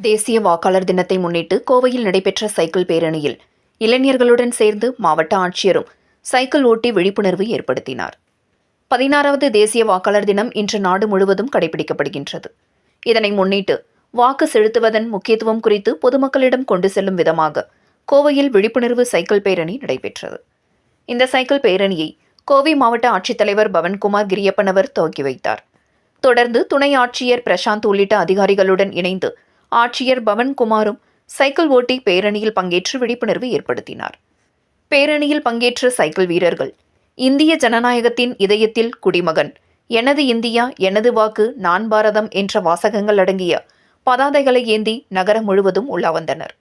தேசிய வாக்காளர் தினத்தை முன்னிட்டு கோவையில் நடைபெற்ற சைக்கிள் பேரணியில் இளைஞர்களுடன் சேர்ந்து மாவட்ட ஆட்சியரும் சைக்கிள் ஓட்டி விழிப்புணர்வு ஏற்படுத்தினார். 16வது தேசிய வாக்காளர் தினம் இன்று நாடு முழுவதும் கடைபிடிக்கப்படுகின்றது. இதனை முன்னிட்டு வாக்கு செலுத்துவதன் முக்கியத்துவம் குறித்து பொதுமக்களிடம் கொண்டு செல்லும் விதமாக கோவையில் விழிப்புணர்வு சைக்கிள் பேரணி நடைபெற்றது. இந்த சைக்கிள் பேரணியை கோவை மாவட்ட ஆட்சித்தலைவர் பவன்குமார் கிரியப்பன் அவர் துவக்கி வைத்தார். தொடர்ந்து துணை ஆட்சியர் பிரசாந்த் உள்ளிட்ட அதிகாரிகளுடன் இணைந்து ஆட்சியர் பவன்குமாரும் சைக்கிள் ஓட்டி பேரணியில் பங்கேற்று விழிப்புணர்வு ஏற்படுத்தினார். பேரணியில் பங்கேற்ற சைக்கிள் வீரர்கள் இந்திய ஜனநாயகத்தின் இதயத்தில் குடிமகன், எனது இந்தியா எனது வாக்கு நான் பாரதம் என்ற வாசகங்கள் அடங்கிய பதாதைகளை ஏந்தி நகரம் முழுவதும் உலா வந்தனர்.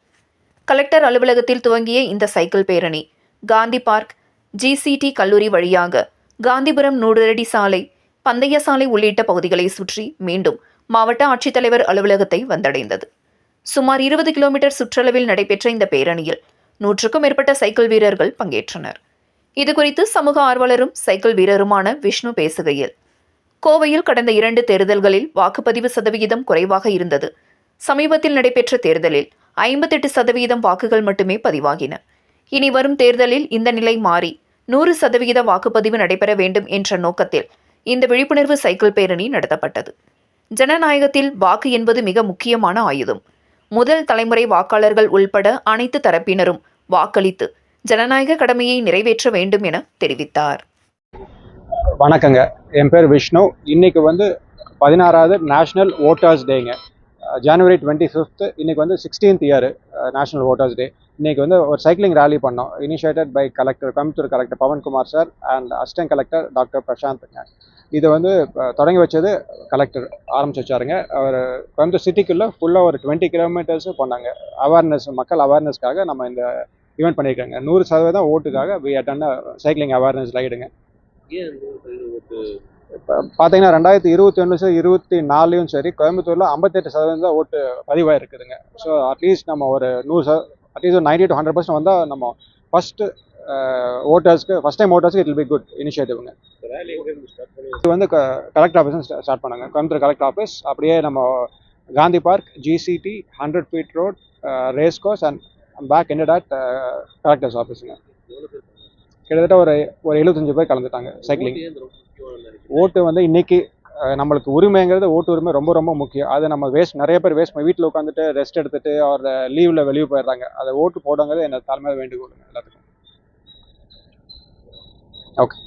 கலெக்டர் அலுவலகத்தில் துவங்கிய இந்த சைக்கிள் பேரணி காந்தி பார்க், GCT கல்லூரி வழியாக காந்திபுரம் நூறடி சாலை, பந்தய சாலை உள்ளிட்ட பகுதிகளை சுற்றி மீண்டும் மாவட்ட ஆட்சித்தலைவர் அலுவலகத்தை வந்தடைந்தது. சுமார் 20 கிலோமீட்டர் சுற்றளவில் நடைபெற்ற இந்த பேரணியில் 100க்கும் மேற்பட்ட சைக்கிள் வீரர்கள் பங்கேற்றனர். இதுகுறித்து சமூக ஆர்வலரும் சைக்கிள் வீரருமான விஷ்ணு பேசுகையில், கோவையில் கடந்த 2 தேர்தல்களில் வாக்குப்பதிவு சதவிகிதம் குறைவாக இருந்தது. சமீபத்தில் நடைபெற்ற தேர்தலில் 58% வாக்குகள் மட்டுமே பதிவாகின. இனி வரும் தேர்தலில் இந்த நிலை மாறி 100% வாக்குப்பதிவு நடைபெற வேண்டும் என்ற நோக்கத்தில் இந்த விழிப்புணர்வு சைக்கிள் பேரணி நடத்தப்பட்டது. ஜனநாயகத்தில் வாக்கு என்பது மிக முக்கியமான ஆயுதம். முதல் தலைமுறை வாக்காளர்கள் உள்பட அனைத்து தரப்பினரும் வாக்களித்து ஜனநாயக கடமையை நிறைவேற்ற வேண்டும் என தெரிவித்தார். வணக்கங்க, என் பேர் விஷ்ணு. இன்னைக்கு 16வது நேஷனல் ஓட்டர்ஸ் டேங்க. ஜனவரி 25th இன்னைக்கு 16th year national voters day. இன்னைக்கு ஒரு சைக்கிளிங் ரேலி பண்ணோம், initiated by Coimbatore collector Pavankumar sir and assistant collector doctor பிரசாந்த்ங்க. இதை தொடங்கி வச்சது கலெக்டர் ஆரம்பிச்சு வச்சாருங்க. அவர் கோயம்புத்தூர் சிட்டிக்குள்ளே ஃபுல்லாக ஒரு 20 கிலோமீட்டர்ஸு பண்ணாங்க. அவேர்னஸ், மக்கள் அவேர்னஸ்க்காக நம்ம இந்த ஈவெண்ட் பண்ணியிருக்காங்க. 100% ஓட்டுக்காக வி அட்டன் சைக்கிளிங் அவேர்னஸ் ரைடுங்க. இப்போ பார்த்தீங்கன்னா 2021 24லையும் சரி கோயம்புத்தூரில் 58% ஓட்டு பதிவாக இருக்குதுங்க. ஸோ அட்லீஸ்ட் நம்ம ஒரு 100 அட்லீஸ்ட் ஒரு 90 to 100% வந்தால் நம்ம ஃபஸ்ட்டு ஓட்டர்ஸ்க்கு ஃபஸ்ட் டைம் ஓட்டர்ஸ்க்கு இட் வில் பி குட் இனிஷியேட்டிவ்ங்க. இது கலெக்டர் ஆஃபீஸ் ஸ்டார்ட் பண்ணாங்க, கோயம்புத்தூர் கலெக்டர் ஆஃபீஸ். அப்படியே நம்ம Gandhi park, GCT 100 feet road, race course and back ended at collectors ஆஃபீஸுங்க. கிட்டத்தட்ட ஒரு 75 பேர் கலந்துட்டாங்க சைக்கிளிங். ஓட்டு இன்னைக்கு நம்மளுக்கு உரிமைங்கிறது, ஓட்டு உரிமை ரொம்ப ரொம்ப முக்கியம். அது நம்ம நிறைய பேர் வீட்டில் உட்காந்துட்டு ரெஸ்ட் எடுத்துட்டு ஒரு லீவில் வெளியே போயிடுறாங்க. அதை ஓட்டு போடுங்கிறது என்ன தாழ்மையாக வேண்டுகோளுங்க எல்லாத்துக்கும். ஓகே.